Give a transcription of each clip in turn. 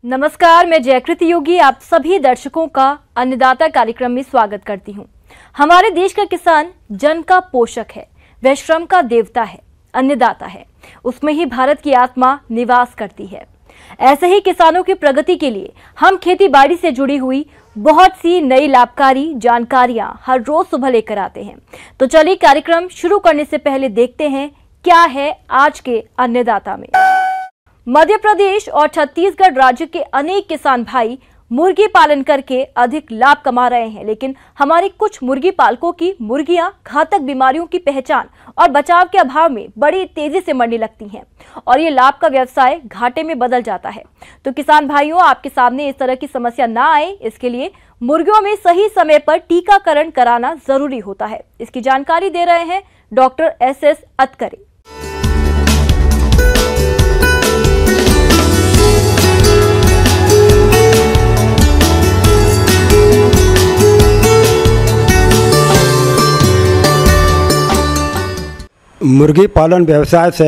नमस्कार, मैं जयकृति योगी आप सभी दर्शकों का अन्नदाता कार्यक्रम में स्वागत करती हूं। हमारे देश का किसान जन का पोषक है, वह श्रम का देवता है, अन्नदाता है। उसमें ही भारत की आत्मा निवास करती है। ऐसे ही किसानों की प्रगति के लिए हम खेती बाड़ी से जुड़ी हुई बहुत सी नई लाभकारी जानकारियां हर रोज सुबह लेकर आते हैं। तो चलिए कार्यक्रम शुरू करने से पहले देखते हैं क्या है आज के अन्नदाता में। मध्य प्रदेश और छत्तीसगढ़ राज्य के अनेक किसान भाई मुर्गी पालन करके अधिक लाभ कमा रहे हैं, लेकिन हमारे कुछ मुर्गी पालकों की मुर्गियां घातक बीमारियों की पहचान और बचाव के अभाव में बड़ी तेजी से मरने लगती हैं और ये लाभ का व्यवसाय घाटे में बदल जाता है। तो किसान भाइयों, आपके सामने इस तरह की समस्या ना आए, इसके लिए मुर्गियों में सही समय पर टीकाकरण कराना जरूरी होता है। इसकी जानकारी दे रहे हैं डॉक्टर SS अतकरे। मुर्गी पालन व्यवसाय से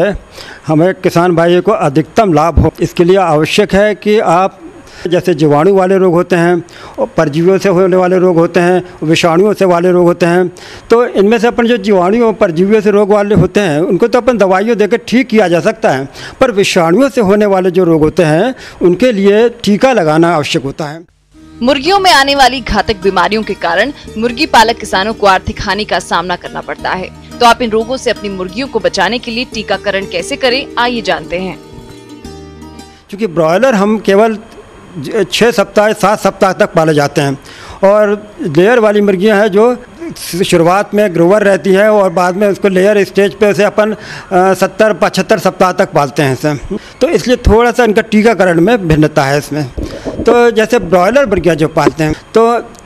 हमें किसान भाइयों को अधिकतम लाभ हो, इसके लिए आवश्यक है कि आप जैसे जीवाणु वाले रोग होते हैं और परजीवियों से होने वाले रोग होते हैं, विषाणुओं से वाले रोग होते हैं। तो इनमें से अपन जो जीवाणु और परजीवियों से रोग वाले होते हैं उनको तो अपन दवाइयों देकर ठीक किया जा सकता है, पर विषाणुओं से होने वाले जो रोग होते हैं उनके लिए टीका लगाना आवश्यक होता है। मुर्गियों में आने वाली घातक बीमारियों के कारण मुर्गी पालक किसानों को आर्थिक हानि का सामना करना पड़ता है। तो आप इन रोगों से अपनी मुर्गियों को बचाने के लिए टीकाकरण कैसे करें, आइए जानते हैं। क्योंकि ब्रॉयलर हम केवल 6 सप्ताह 7 सप्ताह तक पाले जाते हैं और लेयर वाली मुर्गियां हैं जो शुरुआत में ग्रोवर रहती है और बाद में उसको लेयर स्टेज पे उसे अपन 70-75 सप्ताह तक पालते हैं इसे। तो इसलिए थोड़ा सा इनका टीकाकरण में भिन्नता है इसमें। तो जैसे ब्रॉयलर मुर्गियाँ जो पालते हैं तो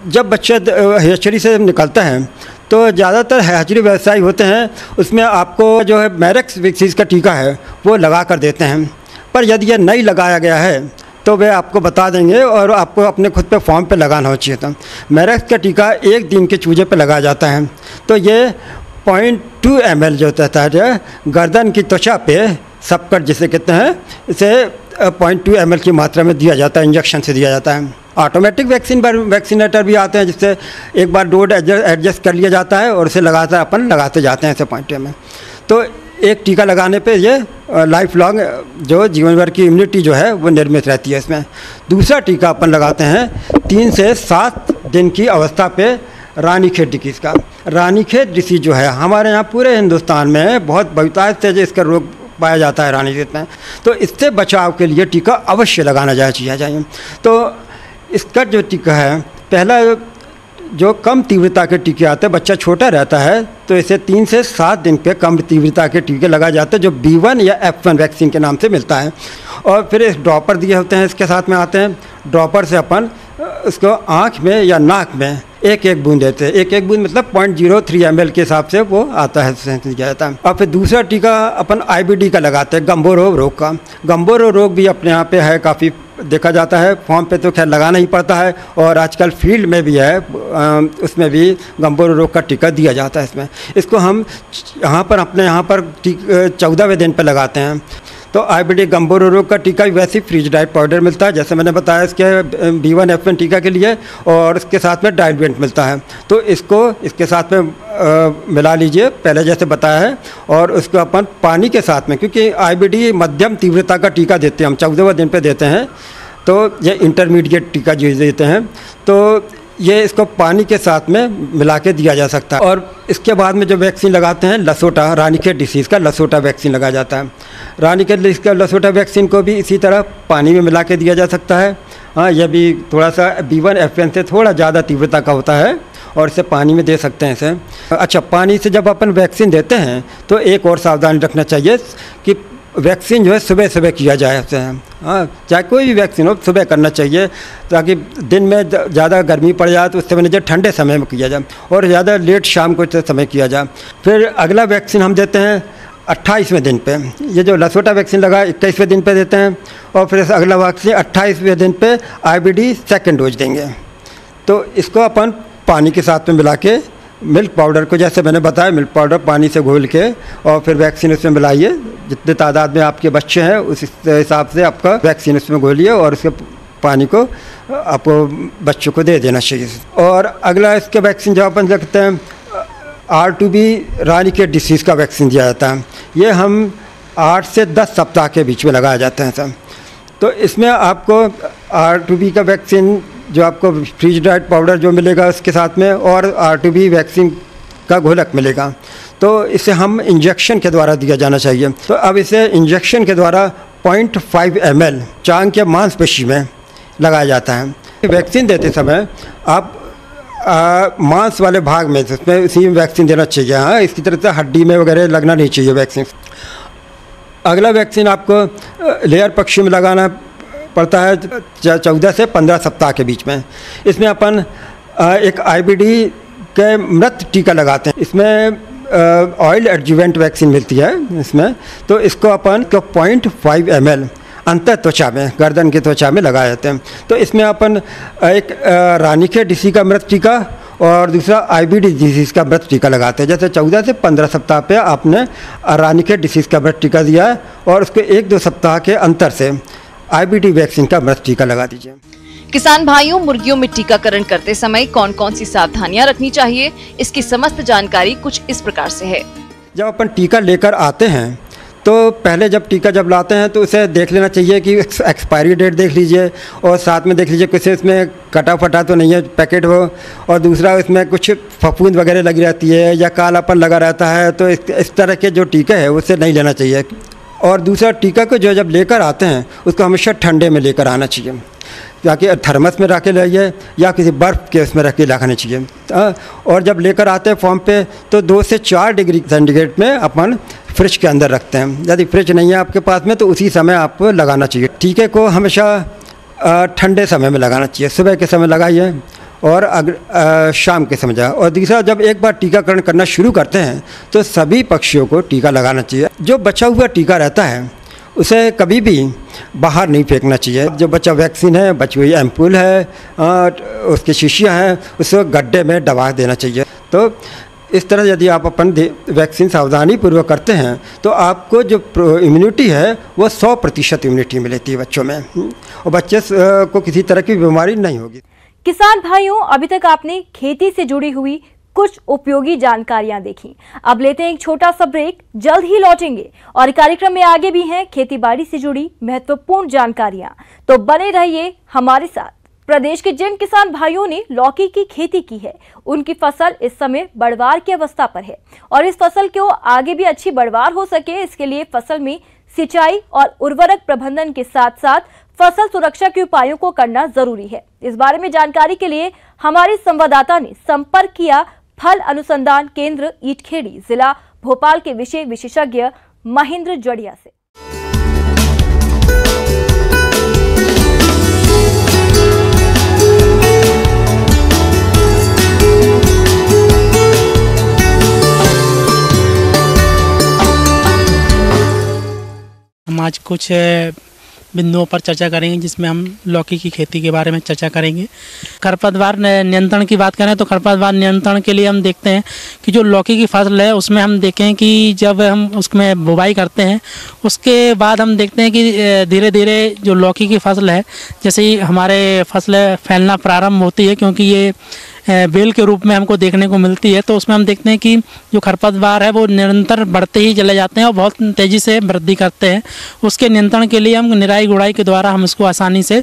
जब बच्चे हैचरी से निकलता है तो ज़्यादातर हैचरी व्यवसायी होते हैं, उसमें आपको जो है मैरेक्स वैक्सीन का टीका है वो लगा कर देते हैं। पर यदि यह नहीं लगाया गया है तो वे आपको बता देंगे और आपको अपने खुद पे फॉर्म पे लगाना हो चाहिए था। मैरेक्स का टीका 1 दिन के चूजे पे लगाया जाता है। तो ये 0.2 ml जो होता है गर्दन की त्वचा पे सबकट जिसे कहते हैं, इसे 0.2 ml की मात्रा में दिया जाता है, इंजेक्शन से दिया जाता है। ऑटोमेटिक वैक्सीनेटर भी आते हैं जिससे एक बार डोज एडजस्ट कर लिया जाता है और उसे लगाते जाते हैं ऐसे पॉइंट में। तो एक टीका लगाने पे ये लाइफ लॉन्ग जो जीवन भर की इम्यूनिटी जो है वो निर्मित रहती है इसमें। दूसरा टीका अपन लगाते हैं 3 से 7 दिन की अवस्था पे रानीखेत डिसीज़ का। रानीखेत डिसीज़ जो है हमारे यहाँ पूरे हिंदुस्तान में बहुत बहुतायत से इसका रोग पाया जाता है रानीखेत में। तो इससे बचाव के लिए टीका अवश्य लगाना चाहिए। तो इसका जो टीका है, पहला जो कम तीव्रता के टीके आते हैं, बच्चा छोटा रहता है तो इसे 3 से 7 दिन पे कम तीव्रता के टीके लगाए जाते हैं जो B1 या F1 वैक्सीन के नाम से मिलता है। और फिर इस ड्रॉपर दिए होते हैं, इसके साथ में आते हैं। ड्रॉपर से अपन उसको आँख में या नाक में एक बूंद देते हैं। एक बूंद मतलब 0.03 ml के हिसाब से वो आता है, दिया जाता है। और फिर दूसरा टीका अपन IBD का लगाते हैं, गंभीर रोग का। गंभीर रोग भी अपने यहाँ पे है, काफ़ी देखा जाता है। फॉर्म पे तो खैर लगाना ही पड़ता है और आजकल फील्ड में भी है, उसमें भी गंभीर रोग का टीका दिया जाता है इसमें। इसको हम अपने यहाँ पर 14वें दिन पे लगाते हैं। तो IBD गंभीर रोग का टीका वैसे फ्रीज ड्राइड पाउडर मिलता है, जैसे मैंने बताया इसके B1 F1 टीका के लिए, और इसके साथ में डाइल्यूएंट मिलता है। तो इसको इसके साथ में मिला लीजिए पहले जैसे बताया है, और उसको अपन पानी के साथ में, क्योंकि IBD मध्यम तीव्रता का टीका देते हैं हम, 14वें दिन पे देते हैं। तो ये इंटरमीडिएट टीका जो देते हैं तो ये इसको पानी के साथ में मिला के दिया जा सकता है। और इसके बाद में जो वैक्सीन लगाते हैं लसोटा, रानीखेत डिसीज़ का लसोटा वैक्सीन लगाया जाता है। रानीखेत डिसीज़ का लसोटा वैक्सीन को भी इसी तरह पानी में मिला के दिया जा सकता है। हाँ, यह भी थोड़ा सा B1 F1 से थोड़ा ज़्यादा तीव्रता का होता है और इसे पानी में दे सकते हैं इसे। अच्छा, पानी से जब अपन वैक्सीन देते हैं तो एक और सावधानी रखना चाहिए कि वैक्सीन जो है सुबह सुबह किया जाए उससे। हाँ, चाहे कोई भी वैक्सीन हो सुबह करना चाहिए, ताकि दिन में ज़्यादा गर्मी पड़ जाए तो उससे मैंने जो ठंडे समय में किया जाए, और ज़्यादा लेट शाम को समय किया जाए। फिर अगला वैक्सीन हम देते हैं 28वें दिन पे। ये जो लसोटा वैक्सीन लगा 21वें दिन पे देते हैं, और फिर अगला वैक्सीन 28वें दिन पे IBD सेकेंड डोज देंगे। तो इसको अपन पानी के साथ में मिला के मिल्क पाउडर को, जैसे मैंने बताया, मिल्क पाउडर पानी से घोल के और फिर वैक्सीन उसमें मिलाइए। जितने तादाद में आपके बच्चे हैं उस हिसाब से आपका वैक्सीन उसमें घोलिए और उसके पानी को आपको बच्चों को दे देना चाहिए। और अगला इसके वैक्सीन जो अपन रखते हैं R2B रानीखेत डिसीज़ का वैक्सीन दिया जाता है। ये हम 8 से 10 सप्ताह के बीच में लगाया जाता है सर। तो इसमें आपको R2B का वैक्सीन जो आपको फ्रीज ड्राइड पाउडर जो मिलेगा उसके साथ में, और R2B वैक्सीन का घोलक मिलेगा। तो इसे हम इंजेक्शन के द्वारा दिया जाना चाहिए। तो अब इसे इंजेक्शन के द्वारा 0.5 ml चांग के मांसपेशी में लगाया जाता है। वैक्सीन देते समय आप मांस वाले भाग में उसमें इसी में वैक्सीन देना चाहिए। हाँ, इसकी तरह से हड्डी में वगैरह लगना नहीं चाहिए वैक्सीन। अगला वैक्सीन आपको लेयर पक्षी में लगाना पड़ता है 14 से 15 सप्ताह के बीच में। इसमें अपन एक IBD के मृत टीका लगाते हैं। इसमें ऑयल एडजुवेंट वैक्सीन मिलती है इसमें। तो इसको अपन को 0.5 ml अंतर त्वचा में, गर्दन की त्वचा में लगाए जाते हैं। तो इसमें अपन एक रानीखेत डिसीज़ का मृत टीका और दूसरा IBD डिसीज़ का मृत टीका लगाते हैं। जैसे 14 से 15 सप्ताह पे आपने रानीखेत डिसीज़ का मृत टीका दिया है और उसके 1-2 सप्ताह के अंतर से IBD वैक्सीन का मृत टीका लगा दीजिए। किसान भाइयों, मुर्गियों में टीकाकरण करते समय कौन कौन सी सावधानियां रखनी चाहिए, इसकी समस्त जानकारी कुछ इस प्रकार से है। जब अपन टीका लेकर आते हैं तो पहले जब टीका जब लाते हैं तो उसे देख लेना चाहिए कि एक्सपायरी डेट देख लीजिए, और साथ में देख लीजिए कुछ इसमें कटा फटा तो नहीं है पैकेट हो, और दूसरा इसमें कुछ फफूंद वगैरह लगी रहती है या कालापन लगा रहता है। तो इस तरह के जो टीका है उसे नहीं लेना चाहिए। और दूसरा टीका को जो जब लेकर आते हैं उसको हमेशा ठंडे में लेकर आना चाहिए, ताकि थर्मस में रख के लाइए या किसी बर्फ़ के उसमें रख के लगाना चाहिए। और जब लेकर आते हैं फॉर्म पे तो 2 से 4 डिग्री सेंटीग्रेड में अपन फ्रिज के अंदर रखते हैं। यदि फ्रिज नहीं है आपके पास में तो उसी समय आपको लगाना चाहिए। टीके को हमेशा ठंडे समय में लगाना चाहिए। सुबह के समय लगाइए और शाम के समय जाए। और दूसरा, जब एक बार टीकाकरण करना शुरू करते हैं तो सभी पक्षियों को टीका लगाना चाहिए। जो बचा हुआ टीका रहता है उसे कभी भी बाहर नहीं फेंकना चाहिए। जो बचा वैक्सीन है, बची हुई एम्पूल है, उसकी शीशियाँ हैं, उसको गड्ढे में दबा देना चाहिए। तो इस तरह यदि आप अपन वैक्सीन सावधानी पूर्वक करते हैं तो आपको जो इम्यूनिटी है वो 100% इम्यूनिटी मिलती है बच्चों में, और बच्चे को किसी तरह की बीमारी नहीं होगी। किसान भाइयों, अभी तक आपने खेती से जुड़ी हुई कुछ उपयोगी जानकारियां देखी। अब लेते हैं एक छोटा सा ब्रेक, जल्द ही लौटेंगे और कार्यक्रम में आगे भी हैं खेतीबाड़ी से जुड़ी महत्वपूर्ण जानकारियां। तो बने रहिए हमारे साथ। प्रदेश के जिन किसान भाइयों ने लौकी की खेती की है उनकी फसल इस समय बढ़वार की अवस्था पर है, और इस फसल को आगे भी अच्छी बढ़वार हो सके इसके लिए फसल में सिंचाई और उर्वरक प्रबंधन के साथ साथ फसल सुरक्षा के उपायों को करना जरूरी है। इस बारे में जानकारी के लिए हमारे संवाददाता ने संपर्क किया फल अनुसंधान केंद्र ईटखेड़ी जिला भोपाल के विषय विशेषज्ञ महेंद्र जड़िया से। हम आज कुछ बिंदुओं पर चर्चा करेंगे जिसमें हम लौकी की खेती के बारे में चर्चा करेंगे। खरपतवार नियंत्रण की बात करें तो खरपतवार नियंत्रण के लिए हम देखते हैं कि जो लौकी की फसल है उसमें हम देखें कि जब हम उसमें बुवाई करते हैं उसके बाद हम देखते हैं कि धीरे धीरे जो लौकी की फसल है, जैसे ही हमारे फसल फैलना प्रारंभ होती है, क्योंकि ये बेल के रूप में हमको देखने को मिलती है, तो उसमें हम देखते हैं कि जो खरपतवार है वो निरंतर बढ़ते ही चले जाते हैं और बहुत तेज़ी से वृद्धि करते हैं। उसके नियंत्रण के लिए हम निराई गुड़ाई के द्वारा हम इसको आसानी से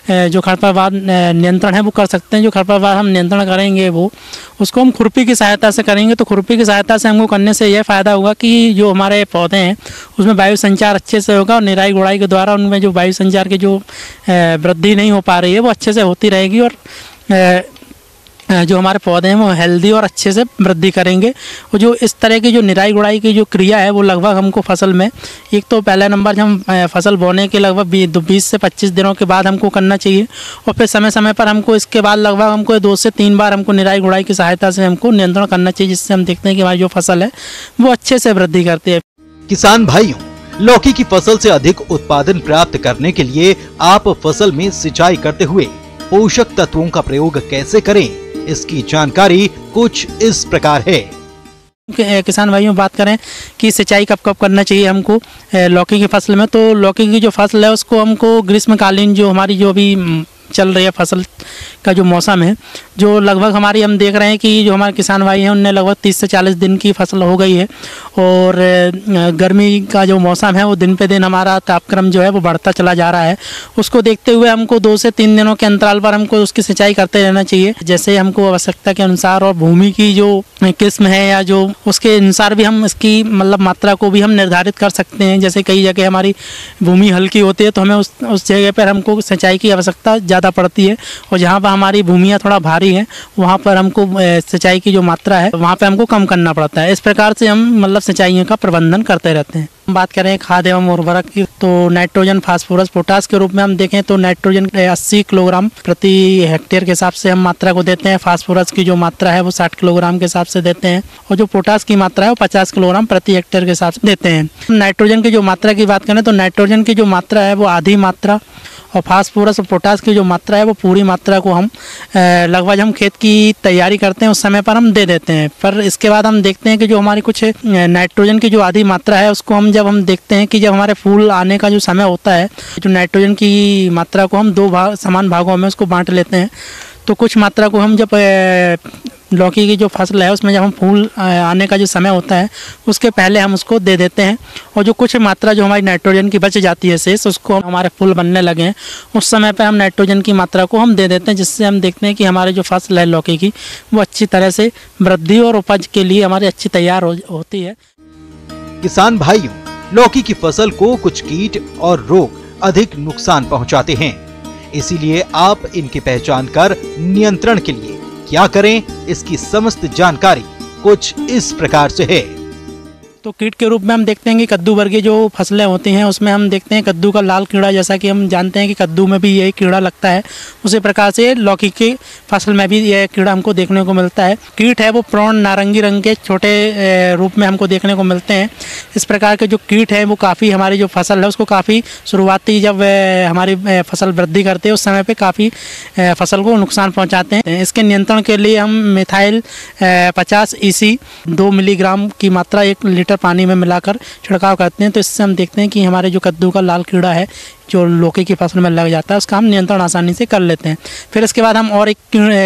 जो खरपतवार नियंत्रण है वो कर सकते हैं। जो खरपतवार हम नियंत्रण करेंगे वो उसको हम खुरपी की सहायता से करेंगे। तो खुरपी की सहायता से हमको करने से यह फ़ायदा होगा कि जो हमारे पौधे हैं उसमें वायु संचार अच्छे से होगा, और निराई गुड़ाई के द्वारा उनमें जो वायु संचार की जो वृद्धि नहीं हो पा रही है वो अच्छे से होती रहेगी, और जो हमारे पौधे हैं वो हेल्दी और अच्छे से वृद्धि करेंगे। और जो इस तरह की जो निराई गुड़ाई की जो क्रिया है वो लगभग हमको फसल में, एक तो पहला नंबर हम फसल बोने के लगभग 20 से 25 दिनों के बाद हमको करना चाहिए, और फिर समय समय पर हमको इसके बाद लगभग हमको 2 से 3 बार हमको निराई गुड़ाई की सहायता से हमको नियंत्रण करना चाहिए, जिससे हम देखते हैं कि हमारी जो फसल है वो अच्छे से वृद्धि करती है। किसान भाइयों, लौकी की फसल से अधिक उत्पादन प्राप्त करने के लिए आप फसल में सिंचाई करते हुए पोषक तत्वों का प्रयोग कैसे करें, इसकी जानकारी कुछ इस प्रकार है। किसान भाइयों बात करें कि सिंचाई कब कब करना चाहिए हमको लौकी की फसल में, तो लौकी की जो फसल है उसको हमको ग्रीष्मकालीन जो हमारी जो भी चल रही है फसल का जो मौसम है, जो लगभग हमारी हम देख रहे हैं कि जो हमारे किसान भाई हैं उनने लगभग 30 से 40 दिन की फसल हो गई है। और गर्मी का जो मौसम है वो दिन पे दिन हमारा तापक्रम जो है वो बढ़ता चला जा रहा है। उसको देखते हुए हमको 2 से 3 दिनों के अंतराल पर हमको उसकी सिंचाई करते रहना चाहिए, जैसे हमको आवश्यकता के अनुसार। और भूमि की जो किस्म है या जो उसके अनुसार भी हम इसकी मतलब मात्रा को भी हम निर्धारित कर सकते हैं। जैसे कई जगह हमारी भूमि हल्की होती है तो हमें उस जगह पर हमको सिंचाई की आवश्यकता ज़्यादा पड़ती है, और जहाँ पर हमारी भूमियाँ थोड़ा भारी हैं वहाँ पर हमको सिंचाई की जो मात्रा है वहाँ पे हमको कम करना पड़ता है। इस प्रकार से हम मतलब सिंचाइयों का प्रबंधन करते रहते हैं। बात करें खाद एवं उर्वरक की, तो नाइट्रोजन, फास्फोरस, पोटास के रूप में हम देखें तो नाइट्रोजन 80 किलोग्राम प्रति हेक्टेयर के हिसाब से हम मात्रा को देते हैं। फास्फोरस की जो मात्रा है वो 60 किलोग्राम के हिसाब से देते हैं, और जो पोटास की मात्रा है वो 50 किलोग्राम प्रति हेक्टेयर के हिसाब से देते हैं। नाइट्रोजन की जो मात्रा की बात करें तो नाइट्रोजन की जो मात्रा है वो आधी मात्रा, और फास्फोरस और पोटास की जो मात्रा है वो पूरी मात्रा को हम लगभग हम खेत की तैयारी करते हैं उस समय पर हम दे देते हैं। पर इसके बाद हम देखते हैं कि जो हमारी कुछ नाइट्रोजन की जो आधी मात्रा है उसको हम जब हम देखते हैं कि जब हमारे फूल आने का जो समय होता है, जो नाइट्रोजन की मात्रा को हम 2 समान भागों में उसको बांट लेते हैं। तो कुछ मात्रा को हम जब लौकी की जो फसल है उसमें जब हम फूल आने का जो समय होता है उसके पहले हम उसको दे देते हैं, और जो कुछ मात्रा जो हमारी नाइट्रोजन की बच जाती है शेष, उसको हमारे फूल बनने लगे हैं उस समय पे हम नाइट्रोजन की मात्रा को हम दे देते हैं, जिससे हम देखते हैं कि हमारे जो फसल है लौकी की वो अच्छी तरह से वृद्धि और उपज के लिए हमारी अच्छी तैयार होती है। किसान भाइयों, लौकी की फसल को कुछ कीट और रोग अधिक नुकसान पहुंचाते हैं, इसीलिए आप इनकी पहचान कर नियंत्रण के लिए क्या करें, इसकी समस्त जानकारी कुछ इस प्रकार से है। तो कीट के रूप में हम देखते हैं कि कद्दू वर्गीय जो फसलें होती हैं उसमें हम देखते हैं कद्दू का लाल कीड़ा, जैसा कि हम जानते हैं कि कद्दू में भी यही कीड़ा लगता है, उसी प्रकार से लौकी की फसल में भी यह कीड़ा हमको देखने को मिलता है। कीट है वो प्रौढ़ नारंगी रंग के छोटे रूप में हमको देखने को मिलते हैं। इस प्रकार के जो कीट है वो काफ़ी हमारी जो फसल है उसको काफ़ी शुरुआती जब हमारी फसल वृद्धि करते हैं उस समय पर काफ़ी फसल को नुकसान पहुँचाते हैं। इसके नियंत्रण के लिए हम मिथाइल 50 EC 2 मिलीग्राम की मात्रा 1 लीटर पानी में मिलाकर छिड़काव करते हैं। तो इससे हम देखते हैं कि हमारे जो कद्दू का लाल कीड़ा है जो लौकी की फसल में लग जाता है उसका हम नियंत्रण आसानी से कर लेते हैं। फिर इसके बाद हम और एक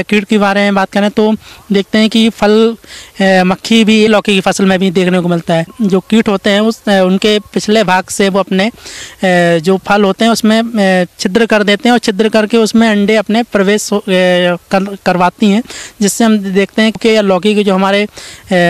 कीट के बारे में बात करें तो देखते हैं कि फल मक्खी भी लौकी की फसल में भी देखने को मिलता है। जो कीट होते हैं उनके पिछले भाग से वो अपने जो फल होते हैं उसमें छिद्र कर देते हैं, और छिद्र करके उसमें अंडे अपने प्रवेश करवाती हैं, जिससे हम देखते हैं कि लौकी के जो हमारे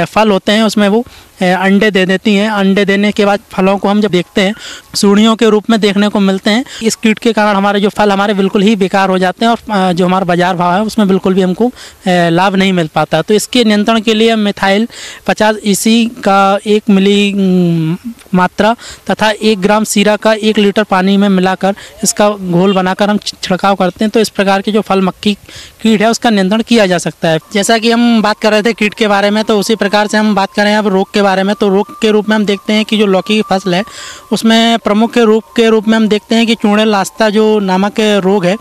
फल होते हैं उसमें वो अंडे दे देती हैं। अंडे देने के बाद फलों को हम जब देखते हैं सूढ़ियों के रूप में देखने को मिलते हैं। इस कीट के कारण हमारे जो फल हमारे बिल्कुल ही बेकार हो जाते हैं, और जो हमारा बाजार भाव है उसमें बिल्कुल भी हमको लाभ नहीं मिल पाता। तो इसके नियंत्रण के लिए मिथाइल 50 EC का 1 मिली मात्रा तथा 1 ग्राम सीरा का 1 लीटर पानी में मिलाकर इसका घोल बनाकर हम छिड़काव करते हैं। तो इस प्रकार के जो फल मक्खी कीट है उसका नियंत्रण किया जा सकता है। जैसा कि हम बात कर रहे थे कीट के बारे में, तो उसी प्रकार से हम बात करें अब रोग के बारे में। तो रोग के रूप में हम देखते हैं कि जो लौकी की फसल है उसमें प्रमुख रोग के रूप में हम देखते हैं कि चूड़े लास्ता जो नामक रोग है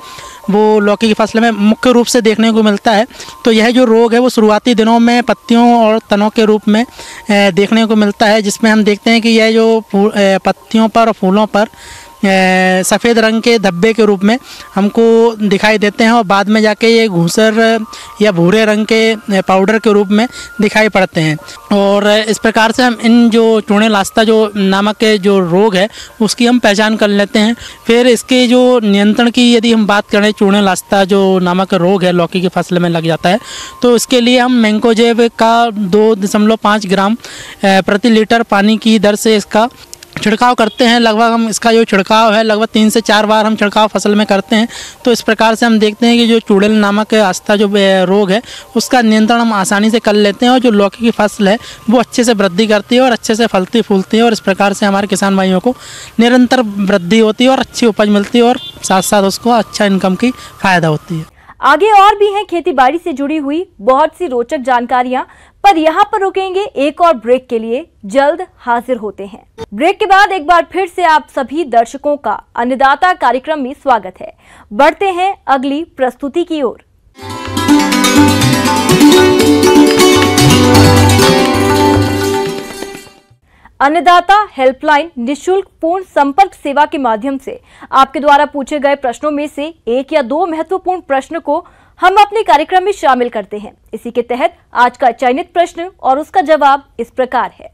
वो लौकी की फसल में मुख्य रूप से देखने को मिलता है। तो यह जो रोग है वो शुरुआती दिनों में पत्तियों और तनों के रूप में देखने को मिलता है, जिसमें हम देखते हैं कि यह जो पत्तियों पर और फूलों पर सफ़ेद रंग के धब्बे के रूप में हमको दिखाई देते हैं, और बाद में जाके ये घूसर या भूरे रंग के पाउडर के रूप में दिखाई पड़ते हैं। और इस प्रकार से हम इन जो चूड़े लास्ता जो नामक के जो रोग है उसकी हम पहचान कर लेते हैं। फिर इसके जो नियंत्रण की यदि हम बात करें, चूड़े लास्ता जो नामक रोग है लौकी की फसल में लग जाता है, तो इसके लिए हम मैंकोजेब का 2.5 ग्राम प्रति लीटर पानी की दर से इसका छिड़काव करते हैं। लगभग हम इसका जो छिड़काव है लगभग 3 से 4 बार हम छिड़काव फसल में करते हैं। तो इस प्रकार से हम देखते हैं कि जो चूड़ेल नामक आस्था जो रोग है उसका नियंत्रण हम आसानी से कर लेते हैं, और जो लौकी की फसल है वो अच्छे से वृद्धि करती है और अच्छे से फलती फूलती है, और इस प्रकार से हमारे किसान भाइयों को निरंतर वृद्धि होती है और अच्छी उपज मिलती है, और साथ साथ उसको अच्छा इनकम की फायदा होती है। आगे और भी हैं खेती बाड़ी से जुड़ी हुई बहुत सी रोचक जानकारियां, पर यहाँ पर रुकेंगे एक और ब्रेक के लिए। जल्द हाजिर होते हैं। ब्रेक के बाद एक बार फिर से आप सभी दर्शकों का अन्नदाता कार्यक्रम में स्वागत है। बढ़ते हैं अगली प्रस्तुति की ओर। अन्नदाता हेल्पलाइन निःशुल्क पूर्ण संपर्क सेवा के माध्यम से आपके द्वारा पूछे गए प्रश्नों में से 1 या 2 महत्वपूर्ण प्रश्न को हम अपने कार्यक्रम में शामिल करते हैं। इसी के तहत आज का चयनित प्रश्न और उसका जवाब इस प्रकार है।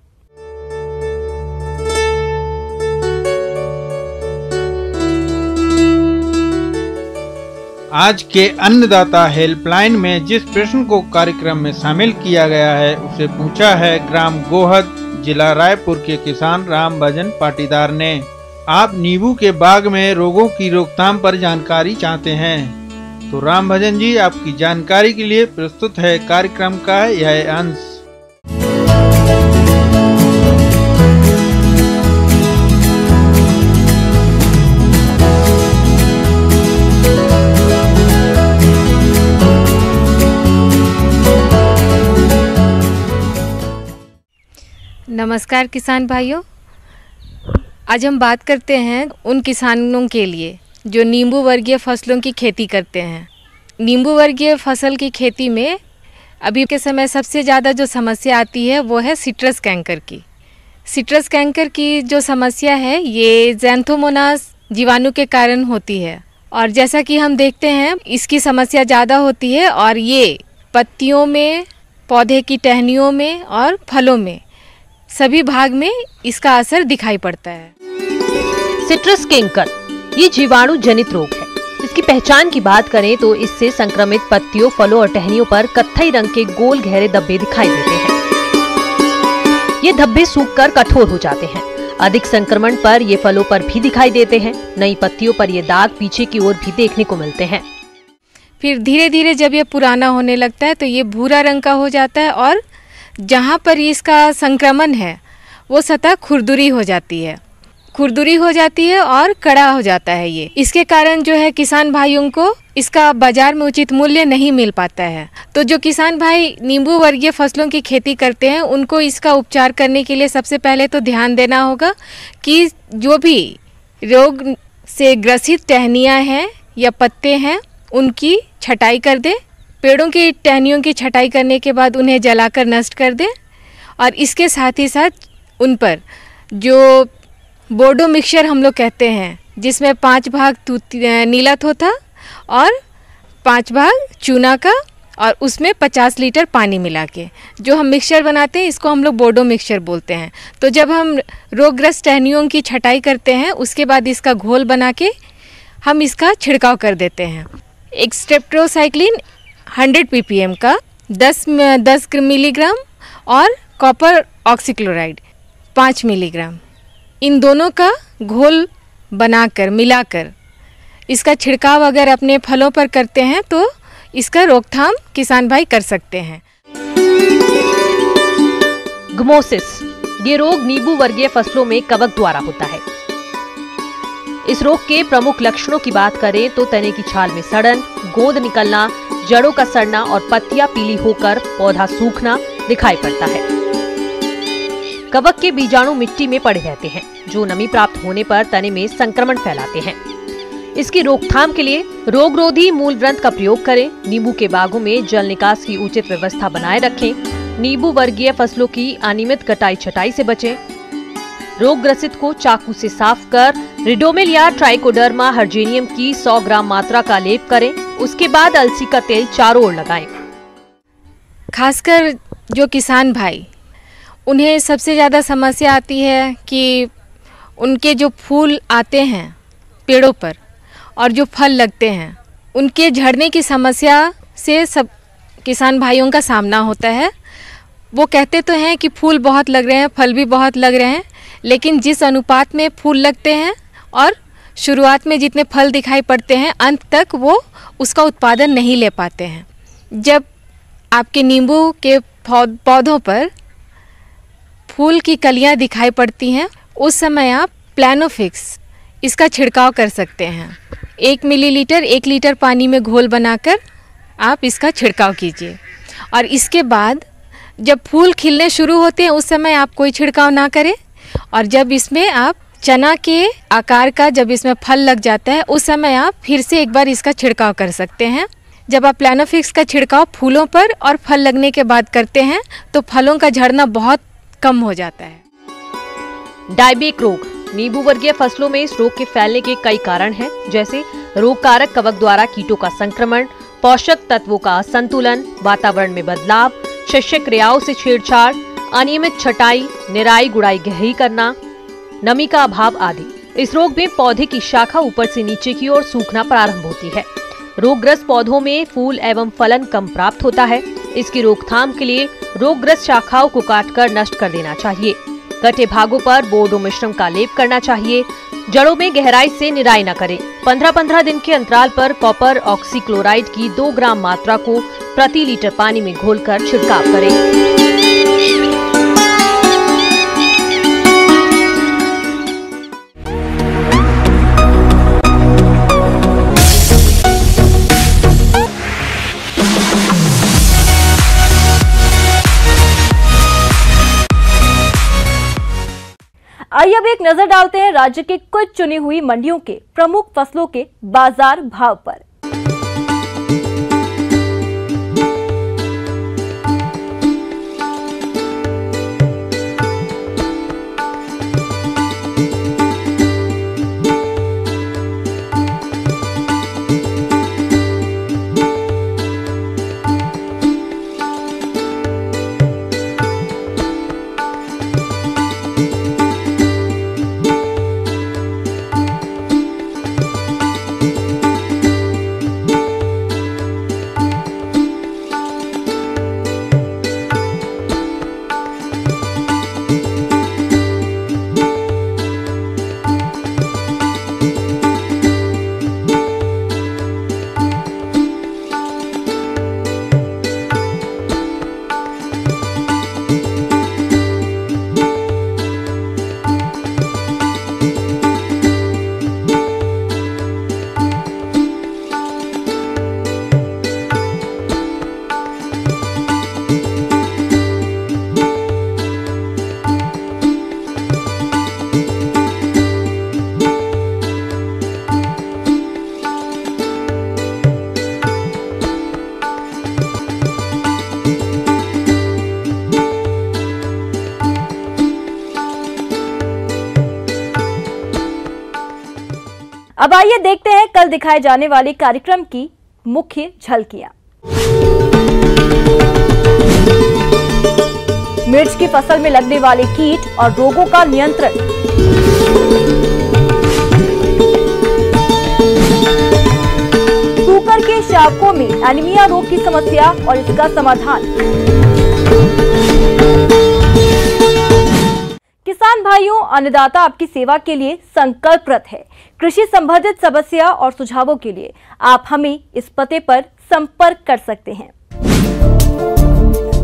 आज के अन्नदाता हेल्पलाइन में जिस प्रश्न को कार्यक्रम में शामिल किया गया है उसे पूछा है ग्राम गोहद, जिला रायपुर के किसान राम भजन पाटीदार ने। आप नींबू के बाग में रोगों की रोकथाम पर जानकारी चाहते हैं तो राम भजन जी आपकी जानकारी के लिए प्रस्तुत है कार्यक्रम का यह अंश। नमस्कार किसान भाइयों, आज हम बात करते हैं उन किसानों के लिए जो नींबू वर्गीय फसलों की खेती करते हैं। नींबू वर्गीय फसल की खेती में अभी के समय सबसे ज़्यादा जो समस्या आती है वो है सिट्रस कैंकर की। सिट्रस कैंकर की जो समस्या है ये ज़ैंथोमोनास जीवाणु के कारण होती है और जैसा कि हम देखते हैं इसकी समस्या ज़्यादा होती है और ये पत्तियों में, पौधे की टहनियों में और फलों में सभी भाग में इसका असर दिखाई पड़ता है। सिट्रस कैंकर ये जीवाणु जनित रोग है। इसकी पहचान की बात करें तो इससे संक्रमित पत्तियों, फलों और टहनियों पर कत्थई रंग के गोल गहरे धब्बे दिखाई देते हैं। ये धब्बे सूखकर कठोर हो जाते हैं। अधिक संक्रमण पर ये फलों पर भी दिखाई देते हैं। नई पत्तियों पर ये दाग पीछे की ओर भी देखने को मिलते हैं। फिर धीरे धीरे जब ये पुराना होने लगता है तो ये भूरा रंग का हो जाता है और जहाँ पर इसका संक्रमण है वो सतह खुरदुरी हो जाती है और कड़ा हो जाता है ये। इसके कारण जो है किसान भाइयों को इसका बाजार में उचित मूल्य नहीं मिल पाता है। तो जो किसान भाई नींबू वर्गीय फसलों की खेती करते हैं उनको इसका उपचार करने के लिए सबसे पहले तो ध्यान देना होगा कि जो भी रोग से ग्रसित टहनियाँ हैं या पत्ते हैं उनकी छटाई कर दें। पेड़ों की टहनियों की छटाई करने के बाद उन्हें जलाकर नष्ट कर दें और इसके साथ ही साथ उन पर जो बोर्डो मिक्सचर हम लोग कहते हैं जिसमें 5 भाग नीला थोथा और 5 भाग चूना का और उसमें 50 लीटर पानी मिला के जो हम मिक्सचर बनाते हैं इसको हम लोग बोर्डो मिक्सचर बोलते हैं। तो जब हम रोगग्रस्त टहनियों की छटाई करते हैं उसके बाद इसका घोल बना के हम इसका छिड़काव कर देते हैं। एक स्ट्रेप्टोसाइक्लिन 100 ppm का 10 मिलीग्राम और कॉपर ऑक्सीक्लोराइड 5 मिलीग्राम, इन दोनों का घोल बनाकर मिलाकर इसका छिड़काव अगर अपने फलों पर करते हैं तो इसका रोकथाम किसान भाई कर सकते हैं। ग्मोसिस ये रोग नींबू वर्गीय फसलों में कवक द्वारा होता है। इस रोग के प्रमुख लक्षणों की बात करें तो तने की छाल में सड़न, गोंद निकलना, जड़ों का सड़ना और पत्तियां पीली होकर पौधा सूखना दिखाई पड़ता है। कवक के बीजाणु मिट्टी में पड़े रहते हैं जो नमी प्राप्त होने पर तने में संक्रमण फैलाते हैं। इसकी रोकथाम के लिए रोगरोधी मूलवृंत का प्रयोग करें। नींबू के बागों में जल निकास की उचित व्यवस्था बनाए रखें। नींबू वर्गीय फसलों की अनियमित कटाई छटाई से बचें। रोग ग्रसित को चाकू से साफ कर रिडोमिल या ट्राइकोडर्मा हर्जेनियम की 100 ग्राम मात्रा का लेप करें। उसके बाद अलसी का तेल चारों ओर लगाएं। खासकर जो किसान भाई उन्हें सबसे ज़्यादा समस्या आती है कि उनके जो फूल आते हैं पेड़ों पर और जो फल लगते हैं उनके झड़ने की समस्या से सब किसान भाइयों का सामना होता है। वो कहते तो हैं कि फूल बहुत लग रहे हैं, फल भी बहुत लग रहे हैं, लेकिन जिस अनुपात में फूल लगते हैं और शुरुआत में जितने फल दिखाई पड़ते हैं अंत तक वो उसका उत्पादन नहीं ले पाते हैं। जब आपके नींबू के पौधों पर फूल की कलियां दिखाई पड़ती हैं उस समय आप प्लानोफिक्स इसका छिड़काव कर सकते हैं। 1 मिलीलीटर 1 लीटर पानी में घोल बनाकर आप इसका छिड़काव कीजिए और इसके बाद जब फूल खिलने शुरू होते हैं उस समय आप कोई छिड़काव ना करें और जब इसमें आप चना के आकार का जब इसमें फल लग जाता है उस समय आप फिर से एक बार इसका छिड़काव कर सकते हैं। जब आप प्लानोफिक्स का छिड़काव फूलों पर और फल लगने के बाद करते हैं तो फलों का झड़ना बहुत कम हो जाता है। डायबेक रोग नींबू वर्गीय फसलों में इस रोग के फैलने के कई कारण हैं, जैसे रोग कारक कवक द्वारा कीटों का संक्रमण, पोषक तत्वों का असंतुलन, वातावरण में बदलाव, शस्य क्रियाओं से छेड़छाड़, अनियमित छटाई, निराई गुड़ाई गहरी करना, नमी का अभाव आदि। इस रोग में पौधे की शाखा ऊपर से नीचे की ओर सूखना प्रारंभ होती है। रोगग्रस्त पौधों में फूल एवं फलन कम प्राप्त होता है। इसकी रोकथाम के लिए रोगग्रस्त शाखाओं को काटकर नष्ट कर देना चाहिए। कटे भागों पर बोर्डो मिश्रण का लेप करना चाहिए। जड़ों में गहराई से निराई न करें। 15-15 दिन के अंतराल पर कॉपर ऑक्सीक्लोराइड की 2 ग्राम मात्रा को प्रति लीटर पानी में घोलकर छिड़काव करें। आइए अब एक नजर डालते हैं राज्य के कुछ चुनी हुई मंडियों के प्रमुख फसलों के बाजार भाव पर। अब आइए देखते हैं कल दिखाए जाने वाले कार्यक्रम की मुख्य झलकियां। मिर्च की फसल में लगने वाले कीट और रोगों का नियंत्रण, सूकर के शावकों में एनीमिया रोग की समस्या और इसका समाधान। किसान भाइयों, अन्नदाता आपकी सेवा के लिए संकल्परत है। कृषि संबंधित समस्या और सुझावों के लिए आप हमें इस पते पर संपर्क कर सकते हैं।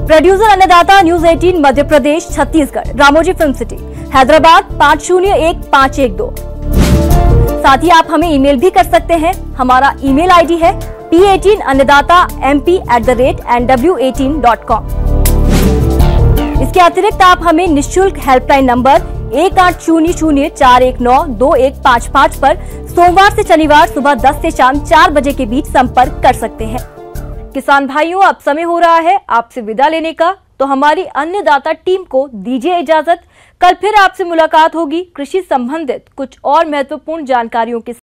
प्रोड्यूसर अन्नदाता, news 18 Madhya Pradesh Chhattisgarh, Ramoji film city, Hyderabad 501512। साथ ही आप हमें ईमेल भी कर सकते हैं। हमारा ईमेल आईडी है p18annadatamp@nw18.com। इसके अतिरिक्त आप हमें निःशुल्क हेल्पलाइन नंबर 1800419255 पर सोमवार से शनिवार सुबह 10 से शाम 4 बजे के बीच संपर्क कर सकते हैं। किसान भाइयों, अब समय हो रहा है आपसे विदा लेने का, तो हमारी अन्नदाता टीम को दीजिए इजाजत। कल फिर आपसे मुलाकात होगी कृषि संबंधित कुछ और महत्वपूर्ण जानकारियों के